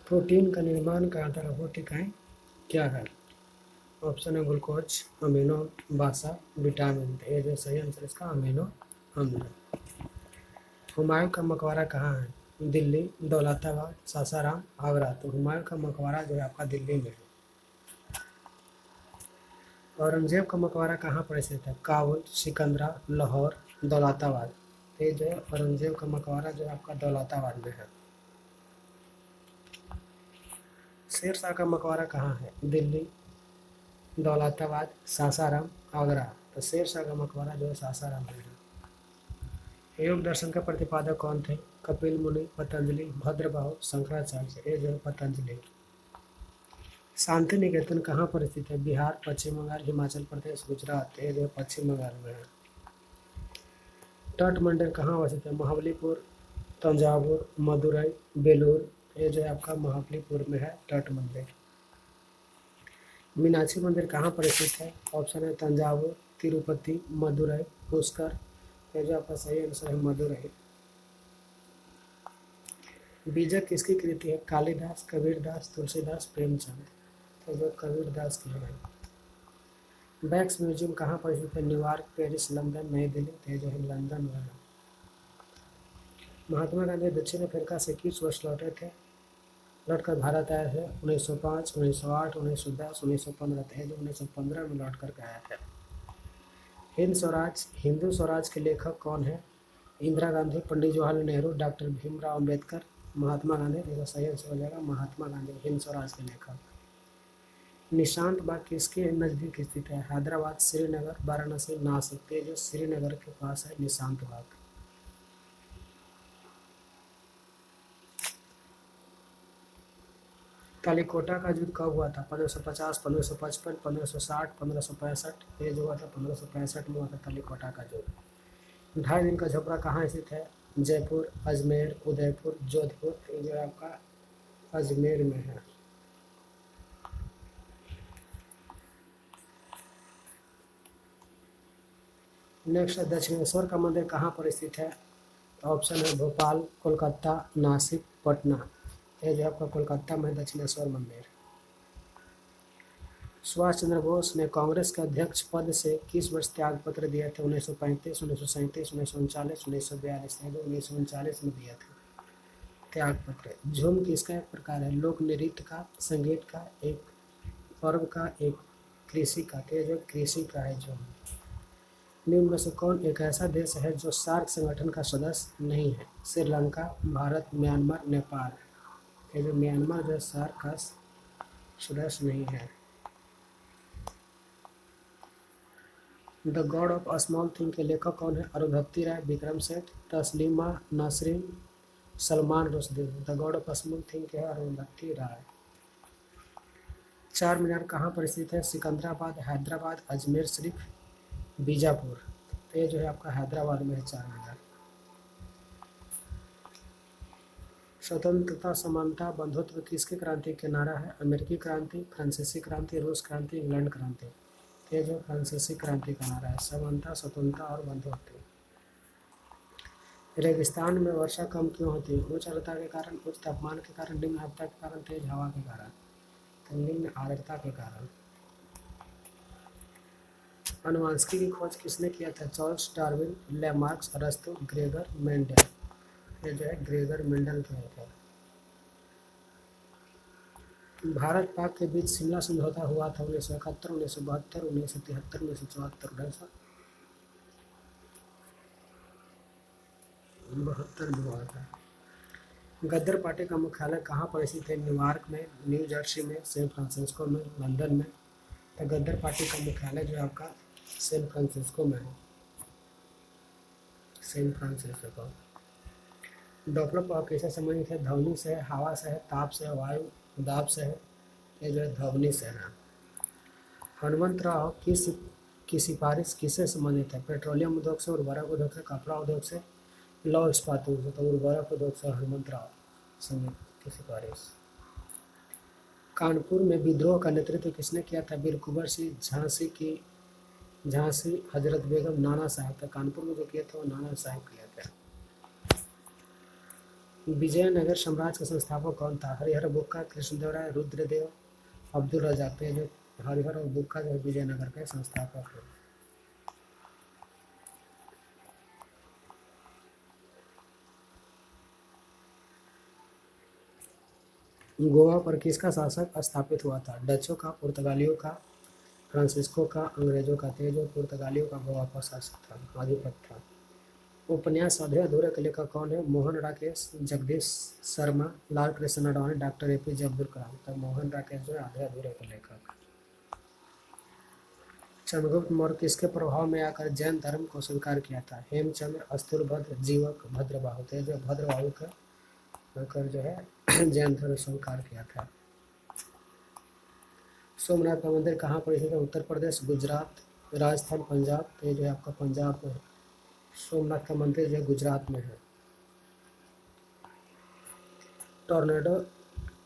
Protein का निर्माण का आधार भौतिकाएँ क्या है? ऑप्शन है ग्लूकोज, अमीनो, बासा, विटामिन। तो ये जो सही आंसर इसका अमीनो अम्ल। हुमायूं का मकबरा कहाँ है? दिल्ली, दौलताबाद, सासाराम, आगरा। तो हुमायूं का मकबरा जो है आपका दिल्ली में है। औरंगजेब का मकबरा कहाँ पर स्थित है? काबुल, सिकंदरा, लाहौर, दौलताबाद। ये जो है औरंगजेब का मकबरा जो है आपका दौलताबाद में है। शेर शाह का मकबरा कहाँ है? दिल्ली, दौलताबाद, सासाराम, आगरा। तो शेर शाह का मकबरा जो है सासाराम में है। योग दर्शन का प्रतिपादक कौन थे? कपिल मुनि, पतंजलि, भद्रबाहु, शंकराचार्य। ये जो है पतंजलि। शांति निकेतन कहाँ पर स्थित है? बिहार, पश्चिम बंगाल, हिमाचल प्रदेश, गुजरात। ये जो है पश्चिम बंगाल में है। तट मंदिर कहाँ अवस्थित है? महाबलीपुर, तंजावुर, मदुरई, बेलूर। ये जो है आपका महाबलीपुर में है तट मंदिर। मीनाक्षी मंदिर कहाँ पर स्थित है? ऑप्शन है तंजावुर, तिरुपति, मदुरई, पुष्कर। ये जो आपका सही आंसर है मदुरई। बीजक किसकी कृति है? कालिदास, कबीरदास, तुलसीदास, प्रेमचंद। तो जो कबीरदास की है। बैक्स म्यूजियम कहाँ पर स्थित है? न्यूयॉर्क, पेरिस, लंदन, नई दिल्ली। तो ये जो है लंदन में है। महात्मा गांधी दक्षिण अफ्रीका से किस वर्ष लौटे थे? लौटकर भारत आए थे 1905, 1908, 1910, 1915। थे जो 1915 में लौट कर आए थे। हिंदू स्वराज के लेखक कौन है? इंदिरा गांधी, पंडित जवाहरलाल नेहरू, डॉक्टर भीमराव अम्बेडकर, महात्मा गांधी। देखो सही आंसर हो जाएगा महात्मा गांधी हिंद स्वराज के लेखक। निशांत बाग किसके नज़दीक स्थित है? हैदराबाद, श्रीनगर, वाराणसी, नासिक। जो श्रीनगर के पास है निशांत बाग। कालीकोटा का युद्ध कब हुआ था? 1550, 1555, 1560, 1565। ये जो हुआ था 1565 में हुआ था कालीकोटा का युद्ध। 2.5 दिन का झोपड़ा कहाँ स्थित है? जयपुर, अजमेर, उदयपुर, जोधपुर। ये जो है आपका अजमेर में है। नेक्स्ट दक्षिणेश्वर का मंदिर कहाँ पर स्थित है? ऑप्शन है भोपाल, कोलकाता, नासिक, पटना। ये जो आपका कोलकाता में दक्षिणेश्वर मंदिर। सुभाष चंद्र बोस ने कांग्रेस के अध्यक्ष पद से किस वर्ष त्याग पत्र दिए थे? 1935, 1937, 1939, 1942। 1939 में दिया था त्याग पत्र। झूम किसका एक प्रकार है? लोक नृत्य का, संगीत का, एक पर्व का, एक कृषि का। तो जो कृषि का है झूम। निम्न में से कौन एक ऐसा देश है जो सार्क संगठन का सदस्य नहीं है? श्रीलंका, भारत, म्यांमार, नेपाल। ये जो म्यांमार जो सार्क का सदस्य नहीं है। The God of Small Thing के लेखक कौन है? Arundhati Roy, Vikram Seth, Taslima Nasrin, Salman Rushdie. The God of Small Thing के है अरुंधति राय। 4 मीनार कहाँ पर स्थित है? सिकंदराबाद, हैदराबाद, अजमेर शरीफ, बीजापुर। तो ये जो है आपका हैदराबाद में है 4 मीनार। स्वतंत्रता, समानता, बंधुत्व किसके क्रांति के नारा है? अमेरिकी क्रांति, फ्रांसीसी क्रांति, रूस क्रांति, इंग्लैंड क्रांति। ये जो फ्रांसीसी क्रांति का नारा है। समानता, स्वतंत्रता और बंधुत्व। रेगिस्तान में वर्षा कम क्यों होती है? उच्च आर्द्रता के कारण, उच्च तापमान के कारण, निम्न आर्द्रता के कारण, तेज हवा के कारण। तो निम्न आर्द्रता के कारण। अनुवांशिकी की खोज किसने किया था? चार्ल्स डार्विन, लेमार्क, अरस्तु, ग्रेगर मेंडल। ये जो है ग्रेगर मेंडल किया था। भारत पाक के बीच शिमला समझौता हुआ था 1971, 1972, 1973, 1974। 1972 में हुआ था। गदर पार्टी का मुख्यालय कहाँ पर स्थित है? न्यूयॉर्क में, न्यू जर्सी में, सैन फ्रांसिस्को में, लंदन में। तो गदर पार्टी का मुख्यालय जो है आपका सैन फ्रांसिस्को में है। San Francisco. डॉपलर प्रभाव किससे संबंधित है? ध्वनि से है, हवा से है, ताप से है, वायु दाब से है। ये जो है ध्वनि से है। हनुमंत राव की सिफारिश किससे संबंधित है? पेट्रोलियम उद्योग से, उर्वरक उद्योग से, कपड़ा उद्योग से, लौह इस्पात उद्योग से। तो उर्वरक उद्योग से हनुमंत राव की सिफारिश। कानपुर में विद्रोह का नेतृत्व किसने किया था? वीर कुंवर सिंह, झांसी, हजरत बेगम, नाना साहब। तो कानपुर में जो किया था वो नाना साहब किया था। विजयनगर साम्राज्य का संस्थापक कौन था? हरिहर बुक्का, कृष्णदेवराय, रुद्रदेव, अब्दुल रजाक। तो जो हरिहर और बुक्का जो है विजयनगर के संस्थापक है। गोवा पर किसका शासक स्थापित हुआ था? डचों का, पुर्तगालियों का, फ्रांसिस्को का, अंग्रेजों का? तो जो पुर्तगालियों का गोवा पर शासक था, आधिपत्य था। उपन्यास आधे अधूरे के लेखक कौन है? Mohan Rakesh, Jagdish Sharma, Lal Krishna Advani, doctor APJ Abdul Kalam. तो मोहन राकेश जो है आधे अधूरे के लेखक। चंद्रगुप्त मौर्य किसके प्रभाव में आकर जैन धर्म को स्वीकार किया था? हेमचंद्र, स्थूलभद्र, जीवक, भद्रबाहु। तो जो भद्रबाहु का होकर जो है जैन धर्म स्वीकार किया था। सोमनाथ का मंदिर कहाँ पर स्थित है? उत्तर प्रदेश, गुजरात, राजस्थान, पंजाब। तो ये जो है आपका पंजाब में है। सोमनाथ का मंदिर जो है गुजरात में है। टॉर्नेडो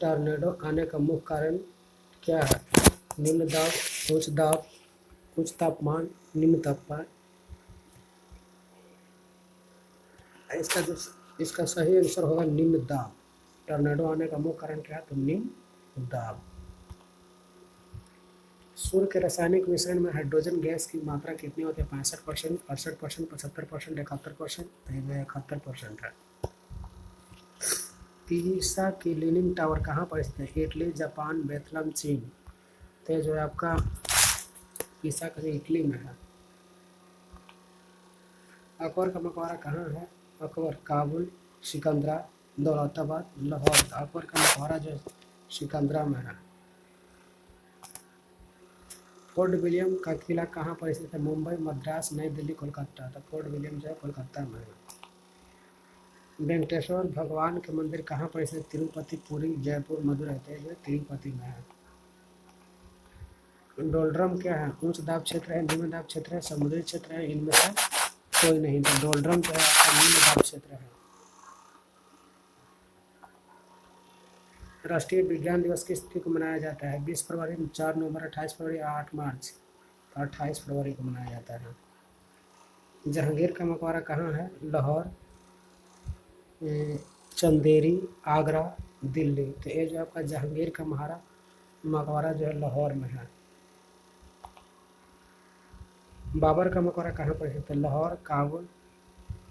टॉर्नेडो आने का मुख्य कारण क्या है? निम्न दाब, उच्च तापमान, निम्न तापमान। इसका सही आंसर होगा निम्न दाब। टॉर्नेडो आने का मुख्य कारण क्या है? तो निम्न दाब। सूर्य के रासायनिक मिश्रण में हाइड्रोजन गैस की मात्रा कितनी होती है? 65%, 68%, 75%, 71%। तो ये 71% है। पीसा की लीनिंग टावर कहाँ पर स्थित है? इटली, जापान, वियतनाम, चीन। तो जो है आपका पीसा का इटली में है। अकबर का मकबरा कहाँ है? अकबर काबुल, सिकंदरा, दौलताबाद, लाहौर। अकबर का मकबरा जो सिकंदरा में है। फोर्ट विलियम का किला कहाँ पर स्थित है? मुंबई, मद्रास, नई दिल्ली, कोलकाता। तो फोर्ट विलियम जो है कोलकाता में है। वेंकटेश्वर भगवान के मंदिर कहाँ पर स्थित? तिरुपति, पुरी, जयपुर, मदुरई। तो जो तिरुपति में है। डोलड्रम क्या है? उच्च दाब क्षेत्र है, निम्न दाब क्षेत्र है, समुद्री क्षेत्र है, इनमें से कोई नहीं। तो डोलड्रम जो है आपका निम्न दाब क्षेत्र है। राष्ट्रीय विज्ञान दिवस किस तिथि को मनाया जाता है? 20 फरवरी, 4 नवंबर, 28 फरवरी, 8 मार्च। 28 फरवरी को मनाया जाता है। जहांगीर का मकबरा कहाँ है? लाहौर, चंदेरी, आगरा, दिल्ली। तो ये जो आपका जहांगीर का मकबरा जो है लाहौर में है। बाबर का मकबरा कहाँ पर है? लाहौर, काबुल,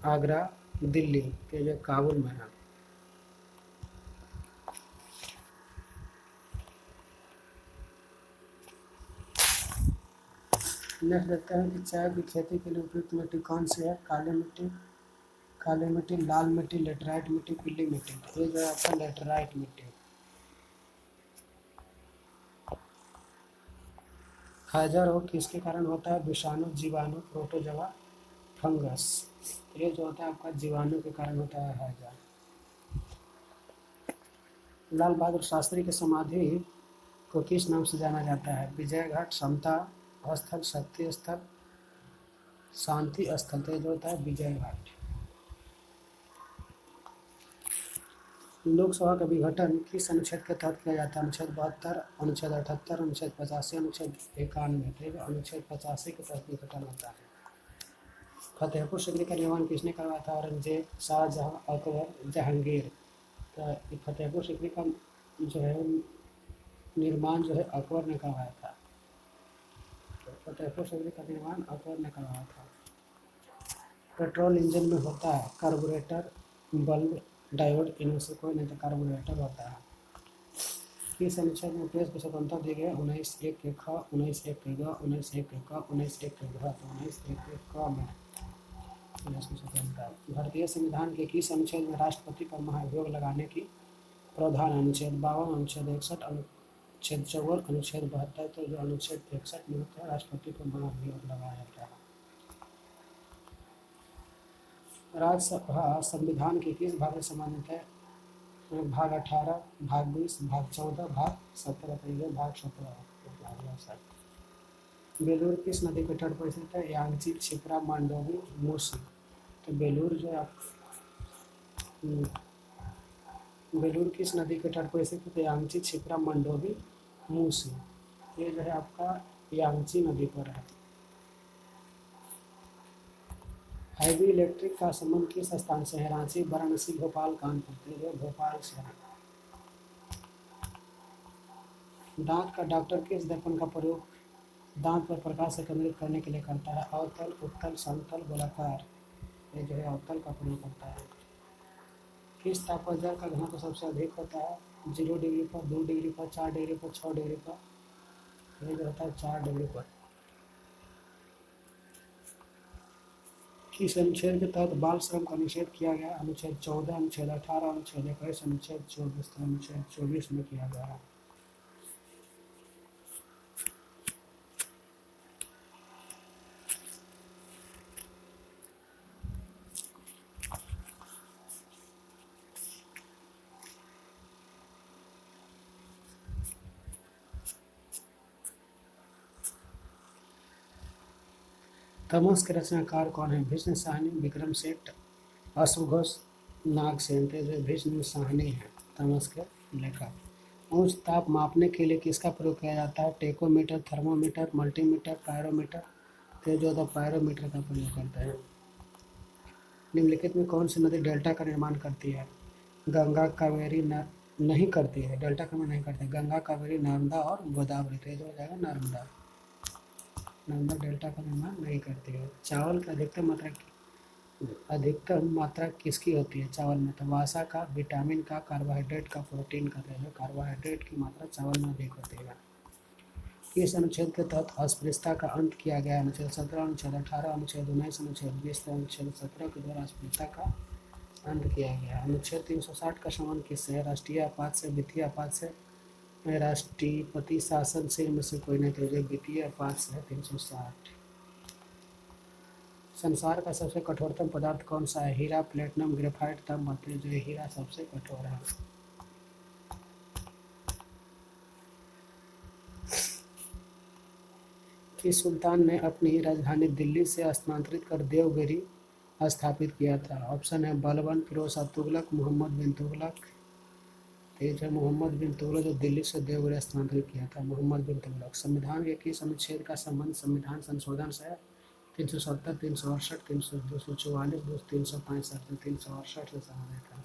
आगरा, दिल्ली। तो जो काबुल में है। नेक्स्ट देखते हैं कि चाय की खेती के लिए उपयुक्त मिट्टी कौन सी है? काली मिट्टी, लाल मिट्टी, लेटराइट मिट्टी, पीली मिट्टी। ये जो है आपका लेटराइट मिट्टी। हैजा रोग किसके कारण होता है? विषाणु, जीवाणु, प्रोटोजोआ, फंगस। ये जो होता है आपका जीवाणु के कारण होता है हैजा। लाल बहादुर शास्त्री की समाधि को किस नाम से जाना जाता है? विजय घाट, समता स्थल, शक्ति स्थल, शांति स्थल। तो जो होता है विजय घाट। लोकसभा का विघटन किस अनुच्छेद के तहत किया जाता है? अनुच्छेद 72, अनुच्छेद 78, अनुच्छेद 85, अनुच्छेद 91। अनुच्छेद 85 के तहत विघटन होता है। फतेहपुर सीकरी का निर्माण किसने करवाया था? औरंगजेब, शाहजहां, अकबर, जहांगीर। तो फतेहपुर सीकरी का जो है निर्माण जो है अकबर ने करवाया था। तो फतेहपुर सीकरी का निर्माण अकबर ने करवाया था। पेट्रोल इंजन में होता है कार्बोरेटर, बल्ब, डायोड। इनमें से कोई नहीं, तो कार्बोरेटर होता है। किस अनुच्छेद में प्रेस को स्वतंत्रता दी गई? 19(1) के ख, 19(1) के ग, 19(1) के क, 19(1) के घ। तो 19(1) के क में प्रेस को स्वतंत्रता। भारतीय संविधान के किस अनुच्छेद में राष्ट्रपति पर महाभियोग लगाने की प्रावधान? अनुच्छेद 52, अनुच्छेद 61, अनुच्छेद 54, अनुच्छेद 72। तो जो अनुच्छेद 61 में होता है राष्ट्रपति पर महाभियोग लगाया जाता है। राज्यसभा संविधान के किस भाग से संबंधित है? भाग 18, भाग 20, भाग 14, भाग 17। तो भाग 17। बेलूर किस नदी के तट पर स्थित है? यांगची, क्षिप्रा, मांडोवी, मूसी। तो बेलूर जो है बेलूर किस नदी के तट पर स्थित है? यांगची, क्षिप्रा, मंडोवी, मूसी। ये जो है आपका यांगची नदी पर है। हैवी इलेक्ट्रिक का संबंध किस स्थान से है? रांची, वाराणसी, भोपाल, कानपुर। तो ये भोपाल से है। दांत का डॉक्टर किस दर्पण का प्रयोग दांत पर प्रकाश से केंद्रित करने के लिए करता है? अवतल, उत्तल, समतल, गोलाकार। ये जो है अवतल का प्रयोग करता है। किस ताप पर जल का घनत्व सबसे अधिक होता है? 0 डिग्री पर, 2 डिग्री पर, 4 डिग्री पर, 6 डिग्री पर। ये जो होता है 4 डिग्री पर। किस अनुच्छेद के तहत बाल श्रम का निषेध किया गया? अनुच्छेद 14, अनुच्छेद 18, अनुच्छेद 21, अनुच्छेद 24। तो अनुच्छेद 24 में किया गया है। तमस के रचनाकार कौन है? भीष्म साहनी, विक्रम सेठ, अश्वघोष, नागसेन। जो भीष्म साहनी है तमस के लेखक। उच्च ताप मापने के लिए किसका प्रयोग किया जाता है? Tachometer, thermometer, multimeter, pyrometer. तो जो होता है पायरोमीटर का प्रयोग करते हैं। निम्नलिखित में कौन सी नदी डेल्टा का निर्माण करती है? गंगा, कावेरी, नहीं करती है। डेल्टा का निर्माण नहीं करती। गंगा, कावेरी, नर्मदा और गोदावरी। तो जो हो जाएगा नर्मदा। नर्मदा डेल्टा का निर्माण नहीं करती है। चावल की अधिकतम मात्रा किसकी होती है? चावल में तो वसा का, विटामिन का, कार्बोहाइड्रेट का, प्रोटीन का। तो कार्बोहाइड्रेट की मात्रा चावल में अधिक होती है। किस अनुच्छेद के तहत अस्पृश्यता का अंत किया गया? अनुच्छेद 17, अनुच्छेद 18, अनुच्छेद 19, अनुच्छेद 20। अनुच्छेद 17 के द्वारा अस्पृश्यता का अंत किया गया। अनुच्छेद 360 का संबंध किससे है? राष्ट्रीय आपात से, वित्तीय आपात से, राष्ट्रपति शासन से, इनमें से कोई नहीं। तो वित्तीय आपात से है 360। संसार का सबसे कठोरतम पदार्थ कौन सा है? हीरा, प्लेटिनम, ग्रेफाइट, तांबा। जो हीरा सबसे कठोर है। किस सुल्तान ने अपनी राजधानी दिल्ली से स्थानांतरित कर देवगिरी स्थापित किया था? ऑप्शन है बलबन, फिरोज शाह तुगलक, मोहम्मद बिन तुगलक। तो मोहम्मद बिन तुगलक जो दिल्ली से देवगिरी स्थानांतरित किया था, मोहम्मद बिन तुगलक। संविधान के किस अनुच्छेद का संबंध संविधान संशोधन से है? 370, 368, 244, 365। 368 से संबंधित है।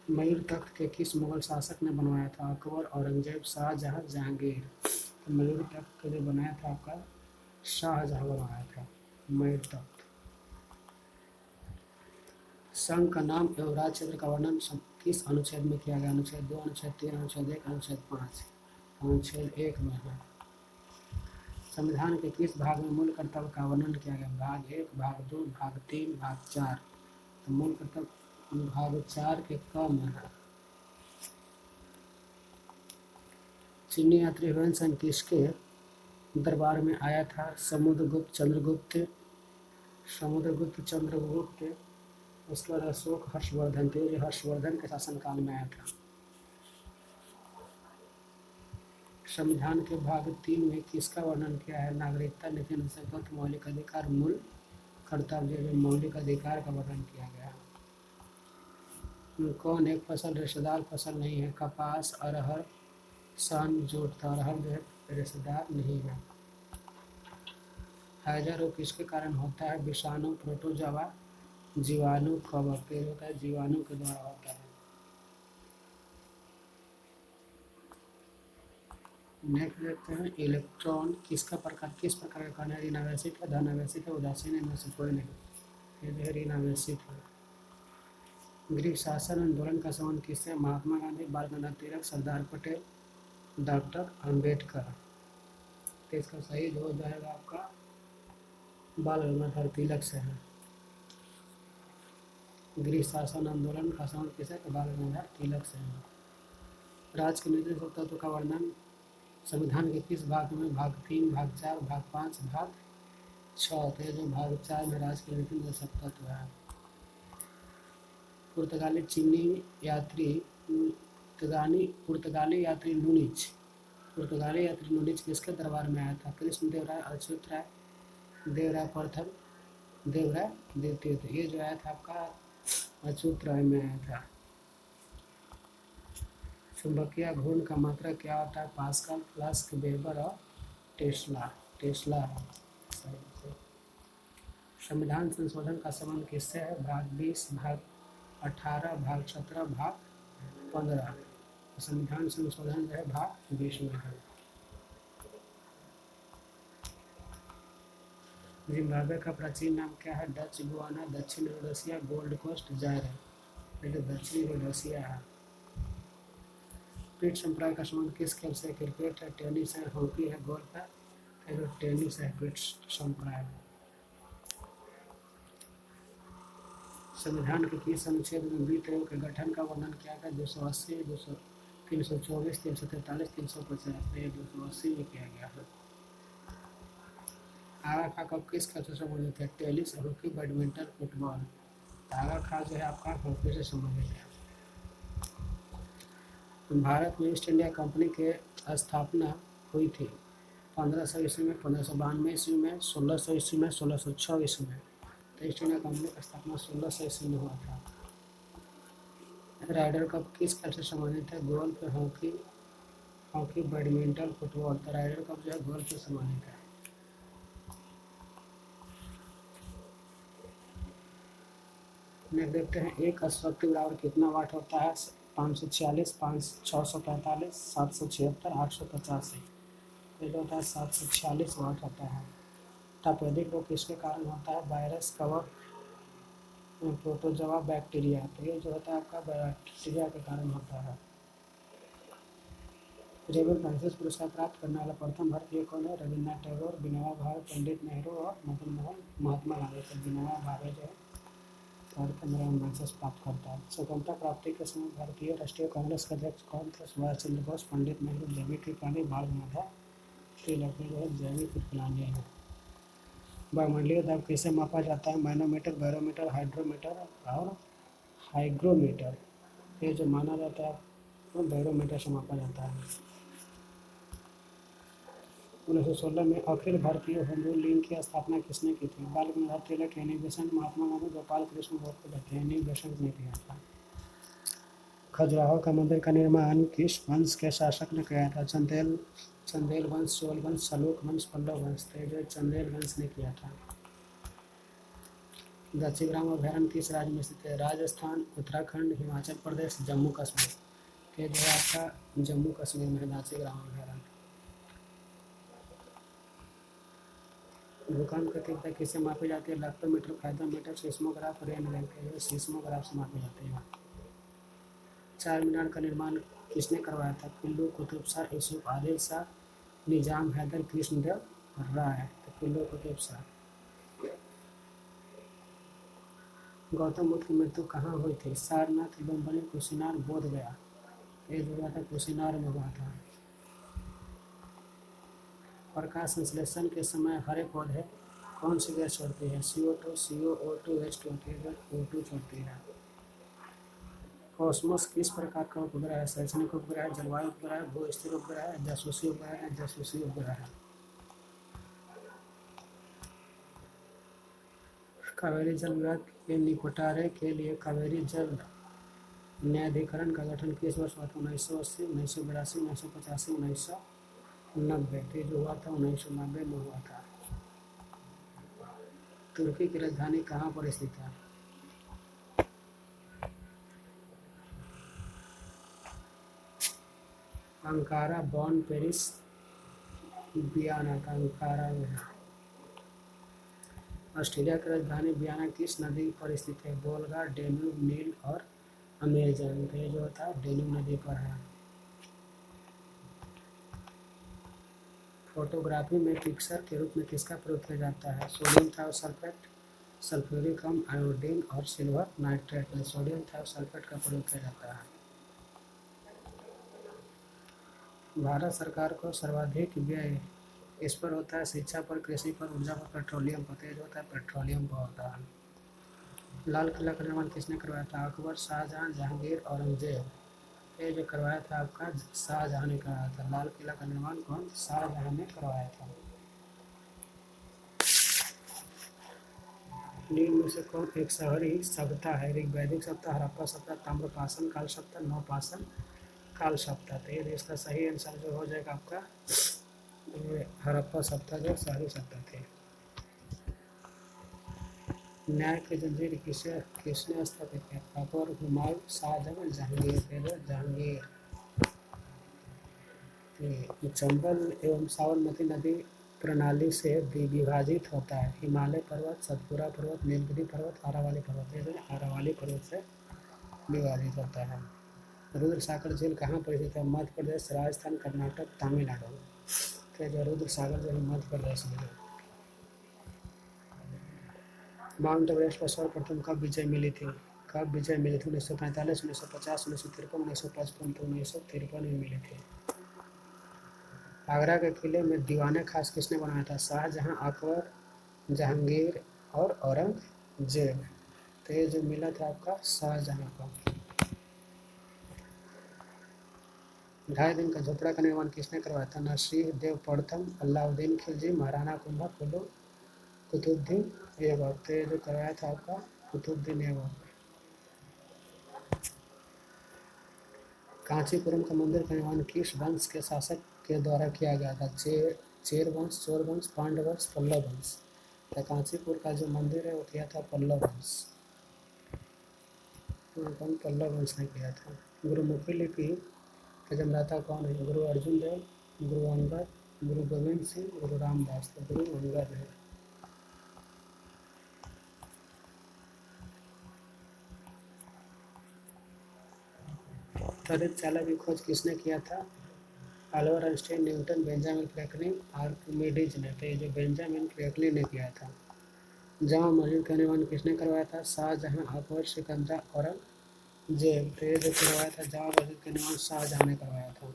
मयूर तख्त के किस मुगल शासक ने बनवाया था? अकबर, औरंगजेब, शाहजहां, जहांगीर। तो मयूर तख्त को जो बनाया था आपका शाहजहां बनवाया था मयूर तख्त। संघ का नाम एवं राज्य क्षेत्र का वर्णन किस अनुच्छेद में किया गया? अनुच्छेद 2, अनुच्छेद 3, अनुच्छेद 1, अनुच्छेद 5। अनुच्छेद 1 में है। संविधान के किस भाग में मूल कर्तव्य का वर्णन किया गया? भाग 1, भाग 2, भाग 3, भाग 4। तो मूल कर्तव्य भाग 4 के क में है। चीनी यात्री ह्वेनसांग किसके दरबार में आया था? समुद्रगुप्त, चंद्रगुप्त। उसके बाद अशोक, हर्षवर्धन। तो ये हर्षवर्धन के शासनकाल में आया था। संविधान के भाग 3 में किसका वर्णन किया है? नागरिकता, नीति अनुच्छेद, मौलिक अधिकार, मूल कर्तव्य। जो मौलिक अधिकार का वर्णन किया गया है। कौन एक फसल रेशेदार फसल नहीं है? कपास, अरहर, सन, जूट। अरहर जो है रेशेदार नहीं है। हैजा रोग किसके कारण होता है? विषाणु, प्रोटोजोआ, जीवाणु, कवक। तो होता है जीवाणु के द्वारा होता है। नेक्स्ट देखते हैं इलेक्ट्रॉन किस प्रकार का कण है? ऋणावेशित है, धनावेशित है, उदासीन है, इनमें से कोई नहीं। ये जो है ऋणावेशित है। ग्रीक शासन आंदोलन का संबंध किससे? महात्मा गांधी, बाल गंगाधर तिलक, सरदार पटेल, डॉक्टर अम्बेडकर। तो इसका सही जो हो जाएगा आपका बाल गंगाधर तिलक से है। ग्रीक शासन आंदोलन का संबंध किससे? तो बाल गंगाधर तिलक से है। राज्य के निर्देश तत्व का वर्णन संविधान के किस भाग में? भाग 3, भाग 4, भाग 5, भाग 6। तो जो भाग 4 में राज्य के निर्देश तत्व है। पुर्तगाली यात्री नूनिच किसके दरबार में आया था? कृष्णदेव राय, अच्युत राय, देवराय प्रथम, देवराय द्वितीय। तो ये जो आया था आपका अच्युत राय में आया था। चुंबकीय घूर्णन का मात्रक क्या होता है? पास्कल, फ्लक्स, वेबर और टेस्ला। टेस्ला है। संविधान संशोधन का संबंध किससे है? भाग 20, भाग 18, भाग 17, भाग 15। संविधान संशोधन जो है भाग 20 में है। जिम्बाब्वे का प्राचीन नाम क्या है? डच गुआना, दक्षिण रोडेशिया, गोल्ड कोस्ट, जायर है। पहले दक्षिण रोडेशिया है। पीठ संप्राय का संबंध किस खेल से? क्रिकेट है, टेनिस है, हॉकी है, गोल्फ है। जो टेनिस है पीठ संप्राय। संविधान के किस अनुच्छेद में वित्त आयोग के गठन का वर्णन किया गया? 280, 324, 343, 350। ये 280 में किया गया है। आगा खा कब किस खेल से संबंधित है? Tennis, hockey, badminton, football. Aga Khan जो है आपका हॉकी से संबंधित है। भारत में ईस्ट इंडिया कंपनी की स्थापना हुई थी 1500 ईस्वी में, 1592 ईस्वी में, 1600 ईस्वी में, 1606 ईस्वी में। तो ईस्ट इंडिया कंपनी की स्थापना 1600 ईस्वी में हुआ था। राइडर कप किस खेल से संबंधित है? Golf, hockey, badminton, football. तो राइडर कप जो है गोल्फ से संबंधित है। नेक्स्ट देखते हैं, एक अश्वत्थ बराबर कितना वाट होता है? 546, 645, 776, 885। तो जो होता है 746 वाट होता है। तपेदिक रोग किसके कारण होता है? वायरस, कवक, प्रोटोजोआ, बैक्टीरिया। तो ये जो होता है आपका बैक्टीरिया के कारण होता है। रेबल फ्रांसिस पुरस्कार प्राप्त करने वाला प्रथम भारतीय कौन है? रविन्द्रनाथ टैगोर, विनोबा भावे, पंडित नेहरू और मदन मोहन महात्मा गांधी। तो विनोबा भावे जो है प्रथम फ्रांसिस प्राप्त करता है। स्वतंत्रता प्राप्ति के समय भारतीय राष्ट्रीय कांग्रेस के अध्यक्ष कौन थे? सुभाष चंद्र बोस, पंडित नेहरू, जेबी कृपलानी, बाल गंगाधर तिलक। जो है जेबी कृपलानी है। वायुमंडलीय दाब किसे मापा जाता है? मैनोमीटर, बैरोमीटर, हाइड्रोमीटर और हाइग्रोमीटर। ये जो माना जाता है वो बैरोमीटर से मापा जाता है। 1916 में अखिल भारतीय हिंदू लीग की स्थापना किसने की थी? बाल Gangadhar Tilak, Annie Besant, Mahatma Gandhi, Gopal Krishna Gokhale. Annie Besant ने किया था। खजुराहो का मंदिर का निर्माण किस वंश के शासक ने किया था? चंदेल वंश, चोल वंश, सलूक वंश, पल्लव वंश। जो चंदेल वंश ने किया था। दाचीग्राम अभयारण्य किस राज्य में स्थित है? राजस्थान, उत्तराखंड, हिमाचल प्रदेश, जम्मू कश्मीर। ये जो है आपका जम्मू कश्मीर में है दाचीग्राम अभयारण्य। भूकंप की तीव्रता किससे मापी जाती है? Lactometer, phytometer, seismograph, rain gun. Seismograph से मापी जाती है। चार मीनार का निर्माण किसने करवाया था? कुल्लू, कुतुब शाह, यूसुफ आदिल शाह, निजाम हैदर, कृष्णदेव राय। तो कुल्लू कुतुब शाह। गौतम बुद्ध की मृत्यु कहाँ हुई थी? सारनाथ, लुम्बिनी, कुशीनार, बोध गया। ये जो हुआ था कुशीनार में हुआ था। प्रकाश संश्लेषण के समय हरे पौधे कौन सी गैस छोड़ती है? CO2, CO, O2, H2O। O2 छोड़ती है। कॉस्मोस किस प्रकार का उपग्रह है? शैक्षणिक उपग्रह, जलवायु उपग्रह, भू स्थिर उपग्रह, जासूसी उपग्रह, जासूसी उपग्रह है। कावेरी जल विवाद के निपटारे के लिए कावेरी जल न्यायाधिकरण का गठन किस वर्ष हुआ था? 1980, 1982, 1985, 1990। जो हुआ था 1990 में हुआ था। तुर्की की राजधानी कहाँ पर स्थित है? अंकारा, बॉन, पेरिस, वियना। का अंकारा में है। ऑस्ट्रेलिया की राजधानी वियना किस नदी पर स्थित है? वोल्गा, डेन्यूब, नील और अमेजन। ये जो होता है डेन्यूब नदी पर है। फोटोग्राफी में पिक्चर के रूप में किसका प्रयोग किया जाता है? सोडियम थायोसल्फेट, सल्फ्यूरिक अम्ल, आयोडीन और सिल्वर नाइट्रेट में सोडियम थायोसल्फेट का प्रयोग किया जाता है। भारत सरकार को सर्वाधिक व्यय इस पर होता है? शिक्षा पर, कृषि पर, ऊर्जा पर, पेट्रोलियम पर। तेज होता है पेट्रोलियम पर होता है। लाल किला का निर्माण किसने करवाया था? अकबर, शाहजहां, जहांगीर, औरंगजेब। ये जो करवाया था आपका शाहजहां ने करवाया था। लाल किला का निर्माण कौन? शाहजहां ने करवाया था। निम्न में से कौन एक शहरी सभ्यता है? ऋग्वैदिक सभ्यता, हड़प्पा सभ्यता, ताम्रपाषाण काल सभ्यता, नवपाषाण काल सभ्यता। तो ये इसका सही आंसर जो हो जाएगा आपका ये हड़प्पा सभ्यता जो शहरी सभ्यता थी। न्याय की जंजीर किसने स्थापित किया? अकबर, हुमायूं, शाहजहां, जहांगीर। जहांगीर। चंबल एवं साबरमती नदी प्रणाली से विभाजित होता है। हिमालय पर्वत, सतपुरा पर्वत, नीलगिरी पर्वत, अरावली पर्वत। ये अरावली पर्वत से विभाजित होता है। रुद्र सागर झील कहाँ पर स्थित है? मध्य प्रदेश, राजस्थान, कर्नाटक, तमिलनाडु। तो जो रुद्र सागर झील मध्य प्रदेश में है। माउंट एवरेस्ट पर सर्वप्रथम कब विजय मिली थी? 1945, 1950, 1953, 1955। तो 1953 में मिली थी। आगरा के किले में दीवाने खास किसने बनाया था? शाहजहां, अकबर, जहांगीर और औरंगजेब। तो ये जो मिला था आपका शाहजहां को। 2.5 दिन का झोपड़ा का निर्माण किसने करवाया था? नरसिंह देव प्रथम, अलाउद्दीन खिलजी, महाराणा कुंभा, कुतुबुद्दीन ऐबक। तो ये जो करवाया था आपका कुतुबुद्दीन ऐबक। कांचीपुरम का मंदिर का निर्माण किस वंश के शासक के द्वारा किया गया था? चेर वंश, चोल वंश, पांड्य वंश, पल्लव वंश। तो कांचीपुर का जो मंदिर है वो किया था पल्लव वंश। पल्लव वंश ने किया था। गुरुमुखी लिपि के जन्मदाता कौन है? गुरु अर्जुन देव, गुरु अंगद, गुरु गोविंद सिंह, गुरु रामदास। तो गुरु अंगद है। त्वरित चालक की खोज किसने किया था? Albert Einstein, Newton, Benjamin Franklin, Archimedes ने। तो ये जो बेंजामिन फ्रैंकलिन ने किया था। जामा मस्जिद का निर्माण किसने करवाया था? शाहजहां, अकबर, सिकंदर, औरंगजेब। तो ये जो करवाया था जामा मस्जिद का निर्माण शाहजहां ने करवाया था।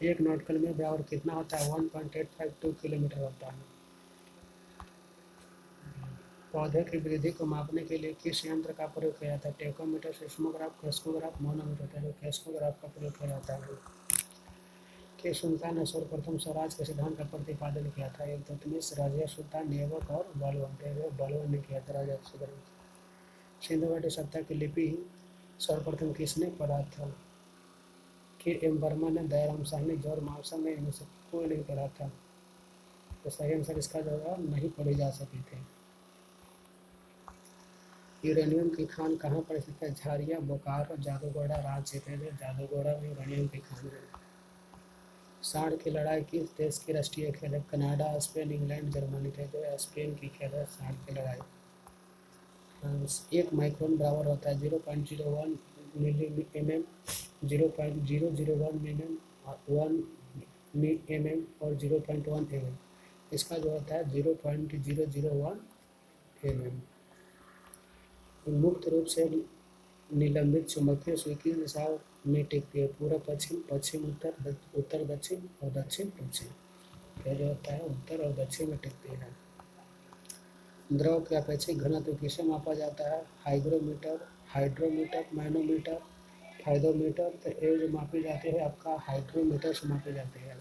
1 नॉटिकल मील बराबर कितना होता है? 1.852 किलोमीटर होता है। पौधे की वृद्धि को मापने के लिए किस यंत्र का प्रयोग किया जाता है? Tachometer, seismograph, crescograph, manometer. तो क्रेस्कोग्राफ का प्रयोग किया जाता है। किस सुल्तान ने सर्वप्रथम स्वराज के सिद्धांत का प्रतिपादन किया था? इल्तुतमिश, रजिया सुल्तान, ऐबक और बलबन। बलबन ने किया था राजा सिद्धांत। सिंधु घाटी सभ्यता की लिपि सर्वप्रथम किसने पढ़ा था? के एम वर्मा ने, दयाराम साहनी, जॉर्ज मार्शल ने। इनमें से कोई नहीं पढ़ा था। तो सही आंसर इसका जवाब नहीं पढ़ी जा सकी थी। यूरेनियम की खान कहाँ पर स्थित है? झारिया, बोकारो, जादूगोड़ा, रांची। जादूगोड़ा में यूरेनियम की खान है। सांड की लड़ाई किस देश की राष्ट्रीय खेल है? Canada, Spain, England, Germany. थे जो स्पेन की खेल है सांड की लड़ाई। 1 माइक्रोन बराबर होता है 0.01 मिली mm, 0.001 mm, 1 mm और 0.1 mm। इसका जो होता है 0.001 mm। मुक्त रूप से निलंबित चुंबकीय सुई किस दिशा में टिकती है? पूर्व पश्चिम, पश्चिम उत्तर, उत्तर दक्षिण और दक्षिण पश्चिम। यह जो होता है उत्तर और दक्षिण में टिकती है। द्रव के अपेक्षित घनत्व किसे मापा जाता है? Hydrometer, manometer, fathometer. तो ये जो मापी जाती है आपका हाइड्रोमीटर से मापी जाती है।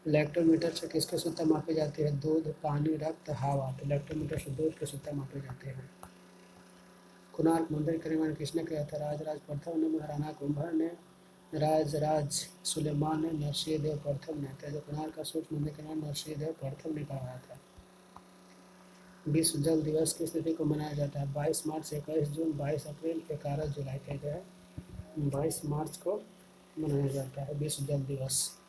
इलेक्ट्रोमीटर से किसकी शुद्धता मापी जाती है? दूध, पानी, रक्त, हवा। तो इलेक्ट्रोमीटर से दूध की शुद्धता मापी जाती है। कोणार्क मंदिर का निर्माण किसने किया था? राजराज प्रथम ने, महाराणा कुंभा ने, राजराज सुलेमान ने, नरसिंह देव प्रथम ने। तो कोणार्क का सूर्य मंदिर का निर्माण नरसिंह देव प्रथम ने करवाया था। विश्व जल दिवस किस तिथि को मनाया जाता है? 22 मार्च, 21 जून, 22 अप्रैल, 11 जुलाई। जो है 22 मार्च को मनाया जाता है विश्व जल दिवस।